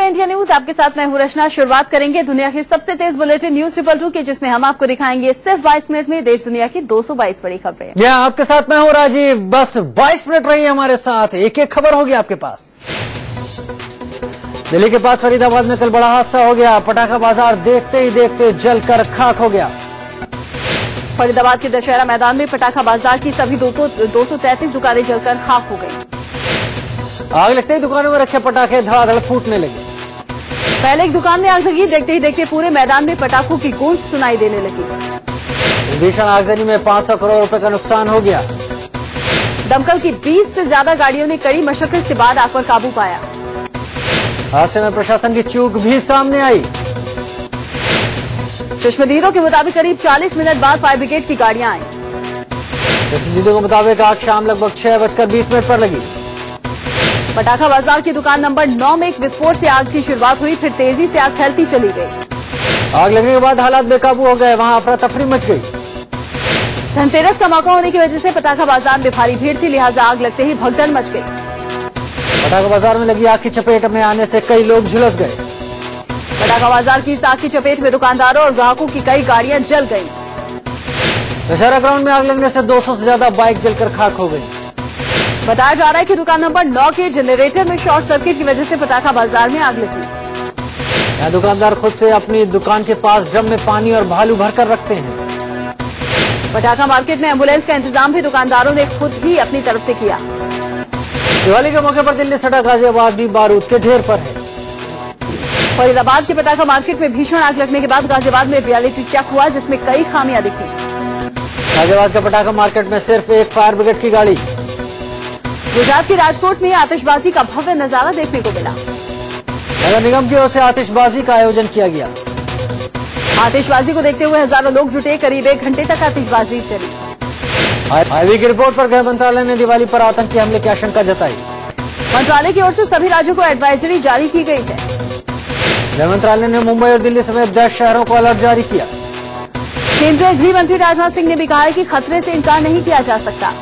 India news आपके साथ मैं हूं रचना। शुरुआत करेंगे दुनिया की सबसे तेज बुलेटिन न्यूज 222 की, जिसमें हम आपको दिखाएंगे सिर्फ 22 मिनट में देश दुनिया की 222 बड़ी खबरें। या आपके साथ मैं हूं राजीव। बस 22 मिनट रहिए हमारे साथ, एक एक खबर होगी आपके पास। दिल्ली के पास फरीदाबाद में कल बड़ा हादसा हो गया। पटाखा बाजार देखते ही देखते जलकर खाक हो गया। फरीदाबाद के दशहरा मैदान में पटाखा बाजार की सभी 233 दुकानें जलकर खाक हो गई। आग लगते ही दुकानों में रखे पटाखे धड़ाधड़ फूटने लगे। पहले एक दुकान में आग लगी, देखते ही देखते पूरे मैदान में पटाखों की गूंज सुनाई देने लगी। भीषण आगजनी में 500 करोड़ रुपए का नुकसान हो गया। दमकल की 20 से ज्यादा गाड़ियों ने कड़ी मशक्कत के बाद आग पर काबू पाया। हादसे में प्रशासन की चूक भी सामने आई। चश्मदीदों के मुताबिक करीब 40 मिनट बाद फायर ब्रिगेड की गाड़ियां आई। चश्मदीदों के मुताबिक आग शाम लगभग 6:20 पर लगी। पटाखा बाजार की दुकान नंबर 9 में एक विस्फोट से आग की शुरुआत हुई, फिर तेजी से आग फैलती चली गई। आग लगने के बाद हालात बेकाबू हो गए, वहां अफरा तफरी मच गई। धनतेरस का मौका होने की वजह से पटाखा बाजार में भारी भीड़ थी, लिहाजा आग लगते ही भगदड़ मच गई। पटाखा बाजार में लगी आग की चपेट में आने से कई लोग झुलस गए। पटाखा बाजार की इस आग की चपेट में दुकानदारों और ग्राहकों की कई गाड़ियां जल गईं। दशहरा ग्राउंड में आग लगने से 200 से ज्यादा बाइक जलकर खाक हो गई। बताया जा रहा है कि दुकान नंबर 9 के जनरेटर में शॉर्ट सर्किट की वजह से पटाखा बाजार में आग लगी। यहाँ दुकानदार खुद से अपनी दुकान के पास ड्रम में पानी और भालू भरकर रखते हैं। पटाखा मार्केट में एम्बुलेंस का इंतजाम भी दुकानदारों ने खुद ही अपनी तरफ से किया। दिवाली के मौके पर दिल्ली सटा गाजियाबाद भी बारूद के ढेर पर है। फरीदाबाद के पटाखा मार्केट में भीषण आग लगने के बाद गाजियाबाद में रियलिटी चेक हुआ, जिसमें कई खामियां दिखी। गाजियाबाद के पटाखा मार्केट में सिर्फ एक फायर ब्रिगेड की गाड़ी। गुजरात की राजकोट में आतिशबाजी का भव्य नजारा देखने को मिला। नगर निगम की ओर से आतिशबाजी का आयोजन किया गया। आतिशबाजी को देखते हुए हजारों लोग जुटे, करीब 1 घंटे तक आतिशबाजी चली। आईबी की रिपोर्ट पर गृह मंत्रालय ने दिवाली पर आतंकी हमले की आशंका जताई। मंत्रालय की ओर से सभी राज्यों को एडवाइजरी जारी की गई है। गृह मंत्रालय ने मुंबई और दिल्ली समेत 10 शहरों को अलर्ट जारी किया। केंद्रीय गृह मंत्री राजनाथ सिंह ने भी कहा है कि खतरे से इनकार नहीं किया जा सकता।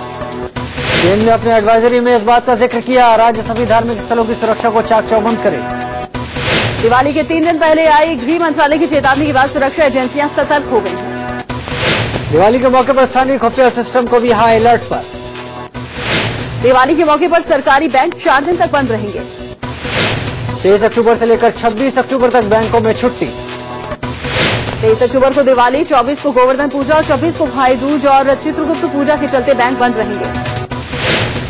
केंद्र ने अपनी एडवाइजरी में इस बात का जिक्र किया, राज्य सभी धार्मिक स्थलों की सुरक्षा को चाक चौबंद करे। दिवाली के 3 दिन पहले आई गृह मंत्रालय की चेतावनी के बाद सुरक्षा एजेंसियां सतर्क हो गई हैं। दिवाली के मौके पर स्थानीय खुफिया सिस्टम को भी हाई अलर्ट पर। दिवाली के मौके पर सरकारी बैंक 4 दिन तक बंद रहेंगे। 23 अक्टूबर से लेकर 26 अक्टूबर तक बैंकों में छुट्टी। 23 अक्टूबर को दिवाली, 24 को गोवर्धन पूजा और 26 को भाई दूज और चित्रगुप्त पूजा के चलते बैंक बंद रहेंगे।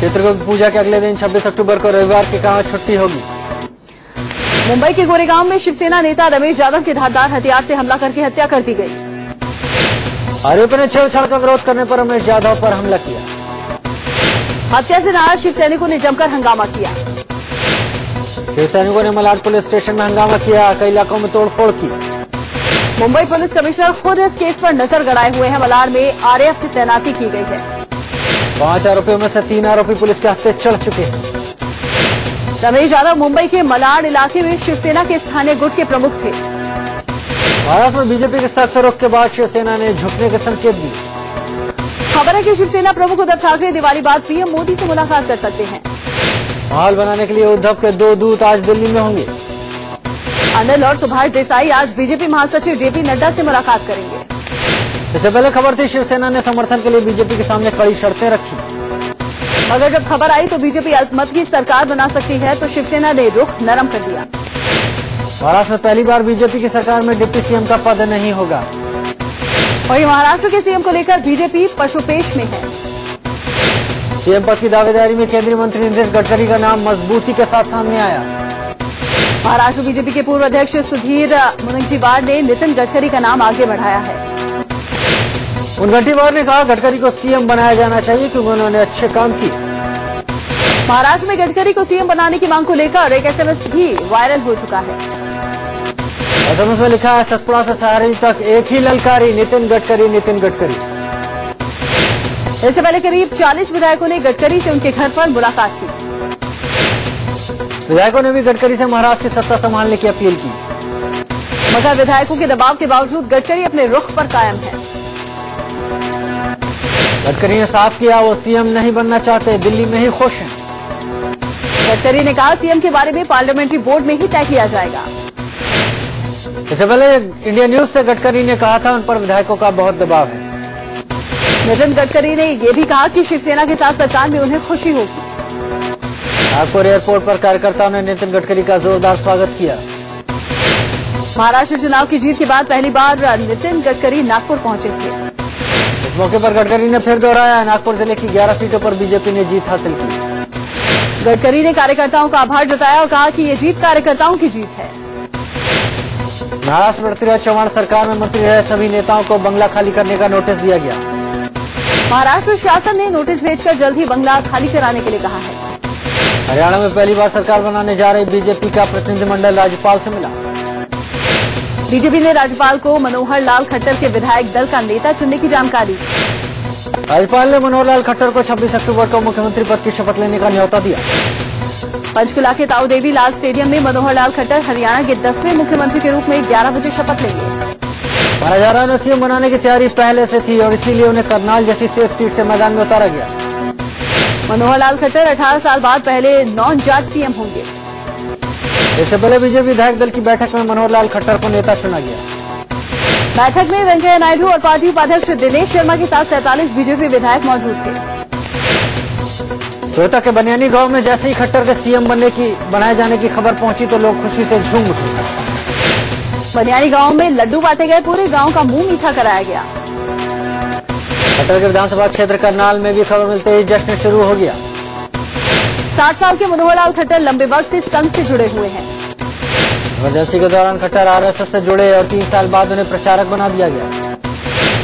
चित्रगुप्त पूजा के अगले दिन 26 अक्टूबर को रविवार के कारण छुट्टी होगी। मुंबई के गोरेगांव में शिवसेना नेता रमेश यादव के धारदार हथियार से हमला करके हत्या कर दी गई। आरोपी ने छेड़छाड़ का विरोध करने पर रमेश यादव पर हमला किया। हत्या से नाराज शिवसैनिकों ने जमकर हंगामा किया। शिवसैनिकों ने मलाड पुलिस स्टेशन में हंगामा किया, कई इलाकों में तोड़फोड़ की। मुंबई पुलिस कमिश्नर खुद इस केस पर नजर गड़ाए हुए हैं। मलाड में आरएएफ की तैनाती की गई है। 5 आरोपियों में से 3 आरोपी पुलिस के हत्थे चढ़ चुके हैं। रमेश यादव मुंबई के मलाड इलाके में शिवसेना के स्थानीय गुट के प्रमुख थे। महाराष्ट्र में बीजेपी के सख्त रुख के बाद शिवसेना ने झुकने के संकेत दिए। खबर है कि शिवसेना प्रमुख उद्धव ठाकरे दिवाली बाद पीएम मोदी से मुलाकात कर सकते हैं। माहौल बनाने के लिए उद्धव के 2 दूत आज दिल्ली में होंगे। अनिल और सुभाष देसाई आज बीजेपी महासचिव जेपी नड्डा से मुलाकात करेंगे। इससे पहले खबर थी शिवसेना ने समर्थन के लिए बीजेपी के सामने कड़ी शर्तें रखी। मगर जब खबर आई तो बीजेपी अल्पमत की सरकार बना सकती है, तो शिवसेना ने रुख नरम कर दिया। महाराष्ट्र में पहली बार बीजेपी की सरकार में डिप्टी सीएम का पद नहीं होगा। वहीं महाराष्ट्र के सीएम को लेकर बीजेपी पशुपेश में है। सीएम पद की दावेदारी में केंद्रीय मंत्री नितिन गडकरी का नाम मजबूती के साथ सामने आया। महाराष्ट्र बीजेपी के पूर्व अध्यक्ष सुधीर मुनगंटीवार ने नितिन गडकरी का नाम आगे बढ़ाया है। मुनगंटीवार ने कहा गडकरी को सीएम बनाया जाना चाहिए क्योंकि उन्होंने अच्छे काम किए। महाराष्ट्र में गडकरी को सीएम बनाने की मांग को लेकर एक एसएमएस भी वायरल हो चुका है। एसएमएस में लिखा है, सतपुड़ा से सहारनपुर तक एक ही ललकारी, नितिन गडकरी नितिन गडकरी। इससे पहले करीब 40 विधायकों ने गडकरी से उनके घर पर मुलाकात की। विधायकों ने भी गडकरी से महाराष्ट्र की सत्ता संभालने की अपील की, मगर विधायकों के दबाव के बावजूद गडकरी अपने रुख पर कायम है। गडकरी ने साफ किया वो सीएम नहीं बनना चाहते, दिल्ली में ही खुश हैं। गडकरी ने कहा सीएम के बारे में पार्लियामेंट्री बोर्ड में ही तय किया जाएगा। इससे पहले इंडिया न्यूज से गडकरी ने कहा था उन पर विधायकों का बहुत दबाव है। नितिन गडकरी ने यह भी कहा कि शिवसेना के साथ सरकार में उन्हें खुशी होगी। नागपुर एयरपोर्ट पर कार्यकर्ताओं ने नितिन गडकरी का जोरदार स्वागत किया। महाराष्ट्र चुनाव की जीत के बाद पहली बार नितिन गडकरी नागपुर पहुंचे थे। इस मौके पर गडकरी ने फिर दोहराया नागपुर जिले की 11 सीटों पर बीजेपी ने जीत हासिल की। गडकरी ने कार्यकर्ताओं का आभार जताया और कहा कि ये जीत कार्यकर्ताओं की जीत है। महाराष्ट्र पृथ्वीराज चौहान सरकार में मंत्री रहे सभी नेताओं को बंगला खाली करने का नोटिस दिया गया। महाराष्ट्र शासन ने नोटिस भेजकर जल्द ही बंगला खाली कराने के लिए कहा है। हरियाणा में पहली बार सरकार बनाने जा रही बीजेपी का प्रतिनिधिमंडल राज्यपाल से मिला। बीजेपी ने राज्यपाल को मनोहर लाल खट्टर के विधायक दल का नेता चुनने की जानकारी। राज्यपाल ने मनोहर लाल खट्टर को 26 अक्टूबर को मुख्यमंत्री पद की शपथ लेने का न्यौता दिया। पंचकुला के ताऊ देवी लाल स्टेडियम में मनोहर लाल खट्टर हरियाणा के 10वें मुख्यमंत्री के रूप में 11 बजे शपथ लेंगे। महाराजा ने सीएम बनाने की तैयारी पहले से थी और इसीलिए उन्हें करनाल जैसी सेफ सीट से मैदान में उतारा गया। मनोहर लाल खट्टर 18 साल बाद पहले नॉन जाट सीएम होंगे। इससे पहले बीजेपी विधायक दल की बैठक में मनोहर लाल खट्टर को नेता चुना गया। बैठक में वेंकैया नायडू और पार्टी उपाध्यक्ष दिनेश शर्मा के साथ 47 बीजेपी विधायक मौजूद थे। रोहतक के बनियानी गांव में जैसे ही खट्टर के सीएम बनाए जाने की खबर पहुंची तो लोग खुशी से झूम उठे। बनियानी गांव में लड्डू बांटे गए, पूरे गांव का मुंह मीठा कराया गया। खट्टर के विधानसभा क्षेत्र करनाल में भी खबर मिलते ही जश्न शुरू हो गया। 60 साल के मनोहर लाल खट्टर लंबे वक्त से संघ से जुड़े हुए हैं। इमरजेंसी के दौरान खट्टर आरएसएस से जुड़े और 3 साल बाद उन्हें प्रचारक बना दिया गया।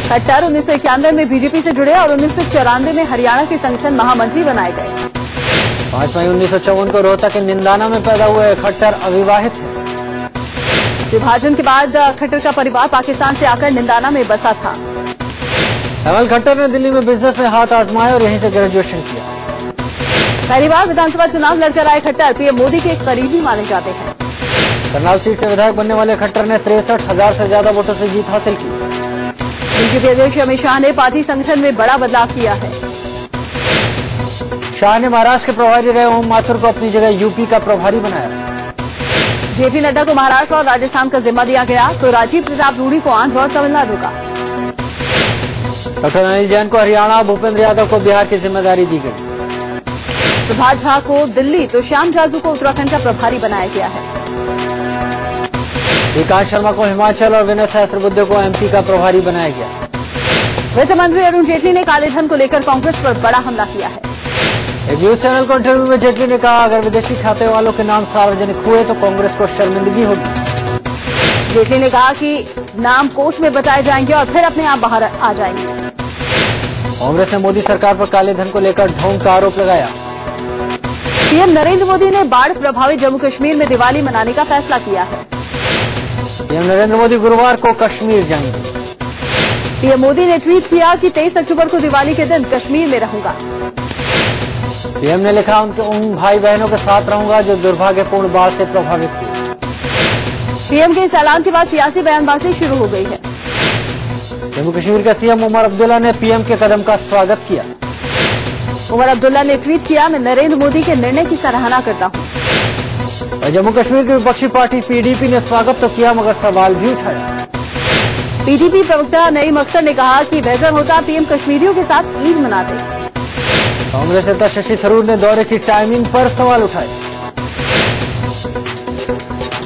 खट्टर 1991 में बीजेपी से जुड़े और 1994 में हरियाणा के संगठन महामंत्री बनाए गए। 5 मई 1954 को रोहतक के निंदाना में पैदा हुए खट्टर अविवाहित है। विभाजन के बाद खट्टर का परिवार पाकिस्तान से आकर निंदाना में बसा था। हेमल खट्टर ने दिल्ली में बिजनेस में हाथ आजमाया और यहीं से ग्रेजुएशन किया। पहली बार विधानसभा चुनाव लड़कर आए खट्टर पीएम मोदी के करीबी माने जाते हैं। करनाल सीट से विधायक बनने वाले खट्टर ने 63,000 से ज्यादा वोटों से जीत हासिल की। बीजेपी अध्यक्ष अमित शाह ने पार्टी संगठन में बड़ा बदलाव किया है। शाह ने महाराष्ट्र के प्रभारी रहे ओम माथुर को अपनी जगह यूपी का प्रभारी बनाया। जेपी नड्डा को महाराष्ट्र और राजस्थान का जिम्मा दिया गया तो राजीव प्रताप रूडी को आंध्र और तमिलनाडु का। डॉक्टर अनिल जैन को हरियाणा, भूपेंद्र यादव को बिहार की जिम्मेदारी दी गई। प्रभात झा को दिल्ली तो श्याम जाजू को उत्तराखंड का प्रभारी बनाया गया है। विकास शर्मा को हिमाचल और विनय सहस्त्रबुद्धे को एमपी का प्रभारी बनाया गया। वित्त मंत्री अरुण जेटली ने काले धन को लेकर कांग्रेस पर बड़ा हमला किया है। एक न्यूज चैनल को इंटरव्यू में जेटली ने कहा अगर विदेशी खाते वालों के नाम सार्वजनिक हुए तो कांग्रेस को शर्मिंदगी होगी। जेटली ने कहा कि नाम कोष में बताए जाएंगे और फिर अपने आप बाहर आ जाएंगे। कांग्रेस ने मोदी सरकार पर काले धन को लेकर ढोंग का आरोप लगाया। पीएम नरेंद्र मोदी ने बाढ़ प्रभावित जम्मू कश्मीर में दिवाली मनाने का फैसला किया है। पीएम नरेंद्र मोदी गुरुवार को कश्मीर जाएंगे। पीएम मोदी ने ट्वीट किया कि 23 अक्टूबर को दिवाली के दिन कश्मीर में रहूंगा। पीएम ने लिखा उन भाई बहनों के साथ रहूंगा जो दुर्भाग्यपूर्ण बाढ़ से प्रभावित हुए। पीएम के इस ऐलान के बाद सियासी बयानबाजी शुरू हो गई है। जम्मू कश्मीर के सीएम उमर अब्दुल्ला ने पीएम के कदम का स्वागत किया। उमर अब्दुल्ला ने ट्वीट किया मैं नरेंद्र मोदी के निर्णय की सराहना करता हूं। जम्मू कश्मीर की विपक्षी पार्टी पीडीपी ने स्वागत तो किया मगर सवाल भी उठाया। पीडीपी प्रवक्ता नईम अख्तर ने कहा कि बेहतर होता पीएम कश्मीरियों के साथ ईद मनाते। कांग्रेस नेता शशि थरूर ने दौरे की टाइमिंग पर सवाल उठाए।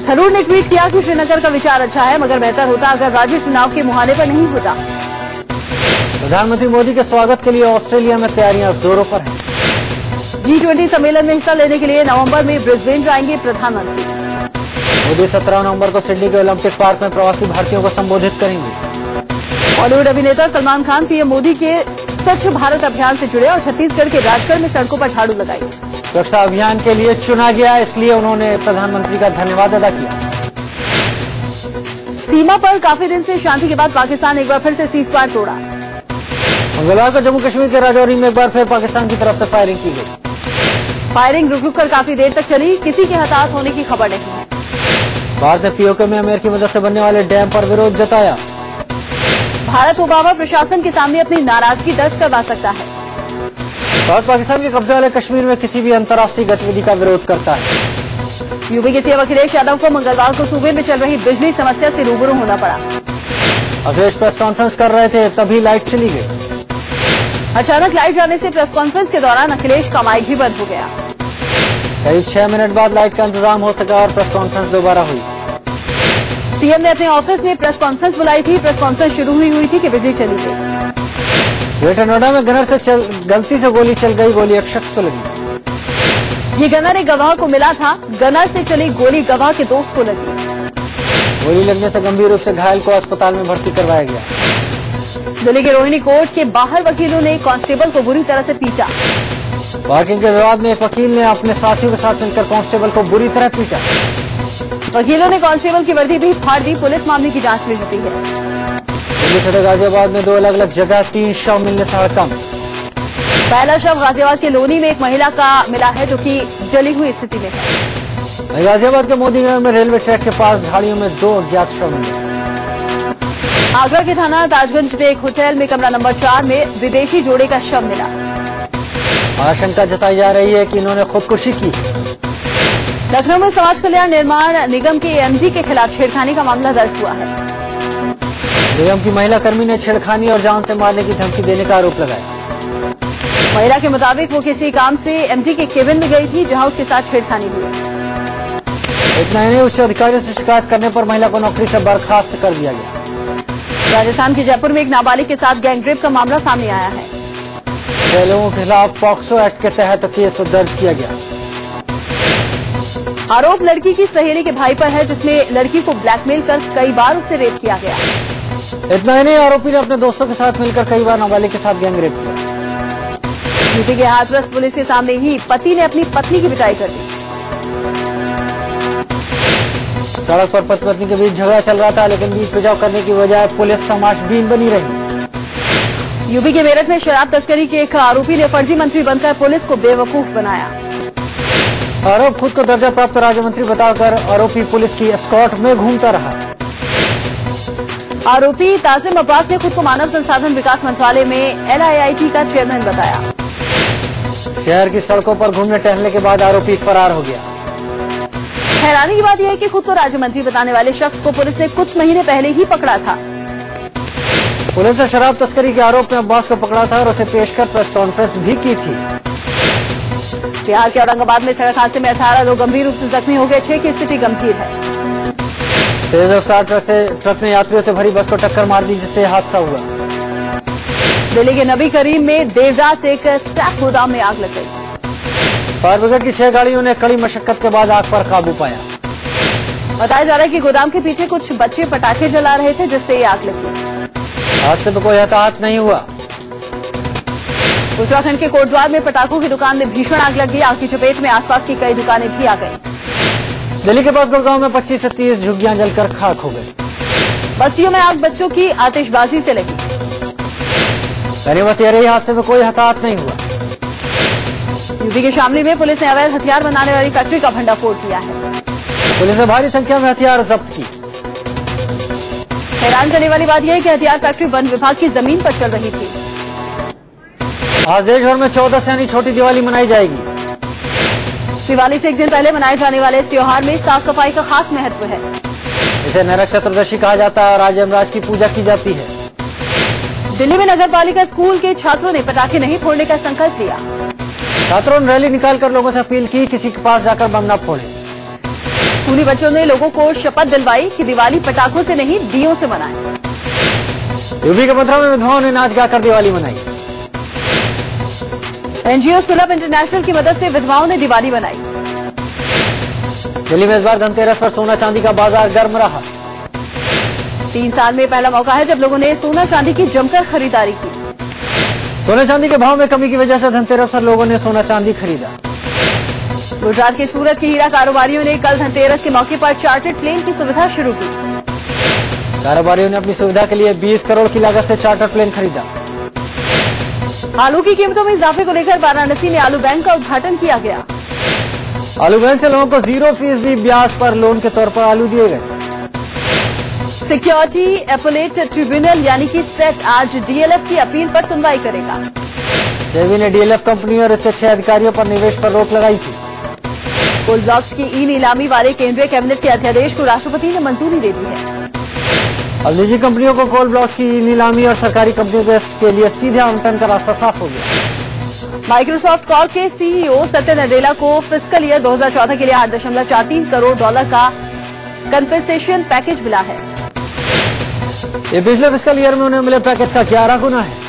थरूर ने ट्वीट किया कि श्रीनगर का विचार अच्छा है मगर बेहतर होता अगर राज्य चुनाव के मुहाने पर नहीं होता। प्रधानमंत्री मोदी के स्वागत के लिए ऑस्ट्रेलिया में तैयारियां जोरों पर हैं। G20 सम्मेलन में हिस्सा लेने के लिए नवंबर में ब्रिस्बेन जाएंगे प्रधानमंत्री। मोदी 17 नवंबर को सिडनी के ओलंपिक पार्क में प्रवासी भारतीयों को संबोधित करेंगे। बॉलीवुड अभिनेता सलमान खान पीएम मोदी के स्वच्छ भारत अभियान से जुड़े और छत्तीसगढ़ के राजगढ़ में सड़कों पर झाड़ू लगाई। स्वच्छता अभियान के लिए चुना गया इसलिए उन्होंने प्रधानमंत्री का धन्यवाद अदा किया। सीमा पर काफी दिन से शांति के बाद पाकिस्तान एक बार फिर से सीजफायर तोड़ा। मंगलवार को जम्मू कश्मीर के राजौरी में एक बार फिर पाकिस्तान की तरफ से फायरिंग की गई। फायरिंग रुक रुक कर काफी देर तक चली, किसी के हताहत होने की खबर नहीं है। भारत ने पीओके में अमेरिकी मदद से बनने वाले डैम पर विरोध जताया। भारत ओबामा प्रशासन के सामने अपनी नाराजगी दर्ज करवा सकता है। भारत पाकिस्तान के कब्जे वाले कश्मीर में किसी भी अंतर्राष्ट्रीय गतिविधि का विरोध करता है। यूपी के सीएम अखिलेश यादव को मंगलवार को सूबे में चल रही बिजली समस्या से रूबरू होना पड़ा। अखिलेश प्रेस कॉन्फ्रेंस कर रहे थे, तभी लाइट चली गई। अचानक लाइट जाने से प्रेस कॉन्फ्रेंस के दौरान अखिलेश का माइक भी बंद हो गया। करीब 6 मिनट बाद लाइट का इंतजाम हो सका और प्रेस कॉन्फ्रेंस दोबारा हुई। सीएम ने अपने ऑफिस में प्रेस कॉन्फ्रेंस बुलाई थी। प्रेस कॉन्फ्रेंस शुरू हुई थी कि बिजली चली गई। ग्रेटर नोएडा में गनर से गलती से गोली चल गई। गोली एक शख्स को लगी। ये गनर एक गवाह को मिला था। गनर से चली गोली गवाह के दोस्त को लगी। गोली लगने से गंभीर रूप से घायल को अस्पताल में भर्ती करवाया गया। दिल्ली के रोहिणी कोर्ट के बाहर वकीलों ने कांस्टेबल को बुरी तरह से पीटा। पार्किंग के विवाद में एक वकील ने अपने साथियों के साथ मिलकर कांस्टेबल को बुरी तरह पीटा। वकीलों ने कांस्टेबल की वर्दी भी फाड़ दी। पुलिस मामले की जांच में जुटी है। दिल्ली सदर गाजियाबाद में 2 अलग अलग जगह 3 शव मिलने से हड़कंप। पहला शव गाजियाबाद के लोनी में एक महिला का मिला है, जो कि जली हुई स्थिति में है। गाजियाबाद के मोदीनगर में रेलवे ट्रैक के पास झाड़ियों में 2 अज्ञात शव मिले। आगरा के थाना ताजगंज में एक होटल में कमरा नंबर 4 में विदेशी जोड़े का शव मिला। आशंका जताई जा रही है कि इन्होंने खुदकुशी की। लखनऊ में समाज कल्याण निर्माण निगम के एमडी के खिलाफ छेड़खानी का मामला दर्ज हुआ है। निगम की महिला कर्मी ने छेड़खानी और जान से मारने की धमकी देने का आरोप लगाया। महिला के मुताबिक वो किसी काम से एमडी के केबिन में गई थी, जहां उसके साथ छेड़खानी हुई। इतना ही नहीं, उच्च अधिकारियों से शिकायत करने पर महिला को नौकरी से बर्खास्त कर दिया गया। राजस्थान के जयपुर में एक नाबालिग के साथ गैंगरेप का मामला सामने आया है। 6 लोगों के खिलाफ पॉक्सो एक्ट के तहत केस दर्ज किया गया। आरोप लड़की की सहेली के भाई पर है, जिसने लड़की को ब्लैकमेल कर कई बार उससे रेप किया गया। इतना ही नहीं, आरोपी ने अपने दोस्तों के साथ मिलकर कई बार नाबालिग के साथ गैंगरेप किया। यूपी के हाथरस पुलिस के सामने ही पति ने अपनी पत्नी की पिटाई कर दी। सड़क पर पति पत्नी के बीच झगड़ा चल रहा था, लेकिन बीच बचाव करने की बजाय पुलिस तमाशबीन बनी रही। यूपी के मेरठ में शराब तस्करी के एक आरोपी ने फर्जी मंत्री बनकर पुलिस को बेवकूफ बनाया। आरोप खुद को दर्जा प्राप्त राज्य मंत्री बताकर आरोपी पुलिस की एस्कॉर्ट में घूमता रहा। आरोपी ताजिम अब्बास ने खुद को मानव संसाधन विकास मंत्रालय में LIIT का चेयरमैन बताया। शहर की सड़कों पर घूमने टहलने के बाद आरोपी फरार हो गया। हैरानी की बात यह है कि खुद को राज्य मंत्री बताने वाले शख्स को पुलिस ने कुछ महीने पहले ही पकड़ा था। पुलिस ने शराब तस्करी के आरोप में अब्बास को पकड़ा था और उसे पेश कर प्रेस कॉन्फ्रेंस भी की थी। बिहार के औरंगाबाद में सड़क हादसे में 18 लोग गंभीर रूप से जख्मी हो गए। 6 की स्थिति गंभीर है। तेज रफ्तार ट्रक ने यात्रियों से भरी बस को टक्कर मार दी, जिससे हादसा हुआ। दिल्ली के नबी करीम में देर रात एक स्क्रैप गोदाम में आग लग गई। फायर ब्रिगेड की 6 गाड़ियों ने कड़ी मशक्कत के बाद आग पर काबू पाया। बताया जा रहा है कि गोदाम के पीछे कुछ बच्चे पटाखे जला रहे थे, जिससे ये आग लगी। हादसे में कोई हताहत नहीं हुआ। उत्तराखंड के कोटद्वार में पटाखों की दुकान में भीषण आग लग गई। आग की चपेट में आसपास की कई दुकानें भी आ गईं। दिल्ली के पास गुड़गांव में 25 से 30 झुग्गियां जलकर खाक हो गई। बस्तियों में आग बच्चों की आतिशबाजी से लगी। गनीमत यह रही, हादसे में कोई हताहत नहीं हुआ। यूपी के शामली में पुलिस ने अवैध हथियार बनाने वाली फैक्ट्री का भंडाफोड़ किया है। पुलिस ने भारी संख्या में हथियार जब्त की। हैरान करने वाली बात यह है कि हथियार फैक्ट्री वन विभाग की जमीन पर चल रही थी। आज देश भर में 14 से यानी छोटी दिवाली मनाई जाएगी। दिवाली से एक दिन पहले मनाए जाने वाले इस त्योहार में साफ सफाई का खास महत्व है। इसे नरक चतुर्दशी कहा जाता है और आज यमराज की पूजा की जाती है। दिल्ली में नगर पालिका स्कूल के छात्रों ने पटाखे नहीं फोड़ने का संकल्प लिया। छात्रों ने रैली निकालकर लोगों से अपील की, किसी के पास जाकर बम न फोड़े। स्कूली बच्चों ने लोगों को शपथ दिलवाई कि दिवाली पटाखों से नहीं, दीयों से मनाएं। यूपी के मथुरा में विधवाओं ने नाच गाकर दिवाली मनाई। NGO सुलभ इंटरनेशनल की मदद से विधवाओं ने दिवाली मनाई। दिल्ली में इस बार धनतेरस पर सोना चांदी का बाजार गर्म रहा। 3 साल में पहला मौका है जब लोगों ने सोना चांदी की जमकर खरीदारी की। सोने चांदी के भाव में कमी की वजह से धनतेरस पर लोगों ने सोना चांदी खरीदा। गुजरात के सूरत के हीरा कारोबारियों ने कल धनतेरस के मौके पर चार्टर्ड प्लेन की सुविधा शुरू की। कारोबारियों ने अपनी सुविधा के लिए 20 करोड़ की लागत से चार्टर्ड प्लेन खरीदा। आलू की कीमतों में इजाफे को लेकर वाराणसी में आलू बैंक का उद्घाटन किया गया। आलू बैंक से लोगों को 0% ब्याज पर लोन के तौर पर आलू दिए गए। सिक्योरिटी एपेलेट ट्रिब्यूनल यानी कि सेट आज DLF की अपील पर सुनवाई करेगा। सेबी ने डीएलएफ कंपनी और इसके 6 अधिकारियों पर निवेश पर रोक लगाई थी। कोल ब्लॉक्स की ई नीलामी वाले केंद्रीय कैबिनेट के अध्यादेश को राष्ट्रपति ने मंजूरी दे दी है। अब निजी कंपनियों को कोल ब्लॉक्स की नीलामी और सरकारी कंपनियों के लिए सीधे आवंटन का रास्ता साफ हो गया। माइक्रोसॉफ्ट कॉर्प के सीईओ सत्य नडेला को फिस्कल ईयर 2014 के लिए $8.43 करोड़ का कंपेंसेशन पैकेज मिला है। ये पिछले फिस्कल ईयर में उन्हें मिले पैकेज का 11 गुना है।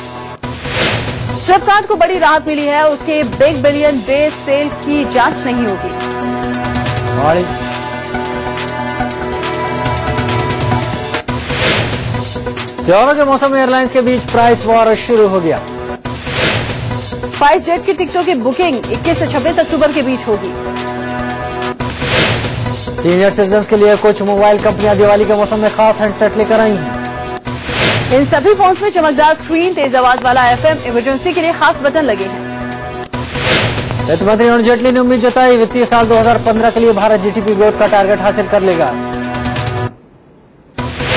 फ्लिपकार्ट को बड़ी राहत मिली है, उसके बिग बिलियन डे सेल की जांच नहीं होगी। त्योहारों के मौसम में एयरलाइंस के बीच प्राइस वॉर शुरू हो गया। स्पाइस जेट की टिकटों की बुकिंग 21 से 26 अक्टूबर के बीच होगी। सीनियर सिटीजन के लिए कुछ मोबाइल कंपनियां दिवाली के मौसम में खास हैंडसेट लेकर आई हैं। इन सभी फोन्स में चमकदार स्क्रीन, तेज आवाज वाला FM, इमरजेंसी के लिए खास बटन लगे हैं। वित्त मंत्री अरुण जेटली ने उम्मीद जताई, वित्तीय साल 2015 के लिए भारत जीडीपी ग्रोथ का टारगेट हासिल कर लेगा।